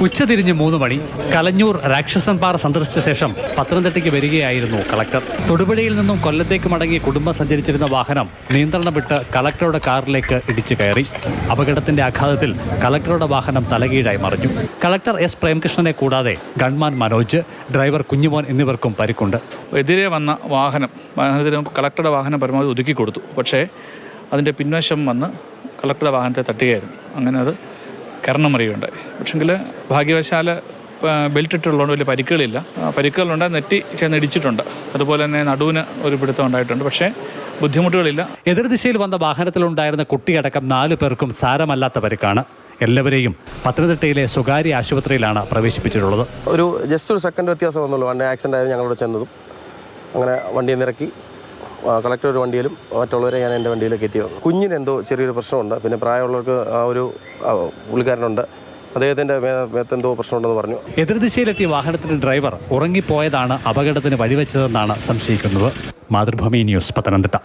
ഉച്ചതിരിഞ്ഞ് 3 മണി കലഞ്ഞൂർ രാക്ഷസൻപാറ സന്ദർശിച്ച ശേഷം പത്തനംതിട്ടയ്ക്ക് വരികയായിരുന്നു കളക്ടർ. തൊടുപുഴയിൽ നിന്നും കൊല്ലത്തേക്ക് മടങ്ങി കുടുംബം സഞ്ചരിച്ചിരുന്ന വാഹനം നിയന്ത്രണം വിട്ട് കളക്ടറുടെ കാറിലേക്ക് ഇടിച്ചു കയറി. അപകടത്തിന്റെ ആഘാതത്തിൽ കളക്ടറുടെ വാഹനം തലകീഴായി മറിഞ്ഞു. കളക്ടർ എസ് പ്രേംകൃഷ്ണനെ കൂടാതെ ഗൺമാൻ മനോജ്, ഡ്രൈവർ കുഞ്ഞുമോൻ എന്നിവർക്കും പരിക്കുണ്ട്. എതിരെ വന്ന വാഹനത്തിന് കളക്ടറുടെ വാഹനം പരമാവധി ഒതുക്കി കൊടുത്തു. പക്ഷേ അതിൻ്റെ പിൻവശം വന്ന് കളക്ടറുടെ വാഹനത്തെ തട്ടുകയായിരുന്നു. അങ്ങനെ അത് കരണമറിയുണ്ടായി. പക്ഷെങ്കിൽ ഭാഗ്യവശാൽ ബെൽറ്റ് ഇട്ടുള്ളതുകൊണ്ട് വലിയ പരിക്കുകളില്ല. പരിക്കുകളുണ്ട്, നെറ്റി ചെന്ന് ഇടിച്ചിട്ടുണ്ട്. അതുപോലെ തന്നെ നടുവിന് ഒരു പിടുത്തം ഉണ്ടായിട്ടുണ്ട്. പക്ഷേ ബുദ്ധിമുട്ടുകളില്ല. എതിർദിശയിൽ വന്ന വാഹനത്തിലുണ്ടായിരുന്ന കുട്ടിയടക്കം 4 പേർക്കും സാരമല്ലാത്ത പരിക്കാണ്. എല്ലാവരെയും പത്തനംതിട്ടയിലെ സ്വകാര്യ ആശുപത്രിയിലാണ് പ്രവേശിപ്പിച്ചിട്ടുള്ളത്. ജസ്റ്റ് ഒരു സെക്കൻഡ് വ്യത്യാസം വന്നുള്ളൂ. വണ്ടി ആക്സിഡൻ്റ് ആയത് ഞങ്ങളിവിടെ ചെന്നതും അങ്ങനെ വണ്ടിയിൽ നിറക്കി കളക്ടർ ഒരു വണ്ടിയിലും മറ്റുള്ളവരെ ഞാൻ എൻ്റെ വണ്ടിയിൽ കയറ്റി വന്നു. കുഞ്ഞിനെന്തോ ചെറിയൊരു പ്രശ്നമുണ്ട്. പിന്നെ പ്രായമുള്ളവർക്ക് പുള്ളിക്കാരനുണ്ട്, അദ്ദേഹത്തിൻ്റെ മേത്തെന്തോ പ്രശ്നമുണ്ടെന്ന് പറഞ്ഞു. എതിർദിശയിലെത്തിയ വാഹനത്തിന്റെ ഡ്രൈവർ ഉറങ്ങിപ്പോയതാണ് അപകടത്തിന് വഴിവെച്ചതെന്നാണ് സംശയിക്കുന്നത്. മാതൃഭൂമി ന്യൂസ്, പത്തനംതിട്ട.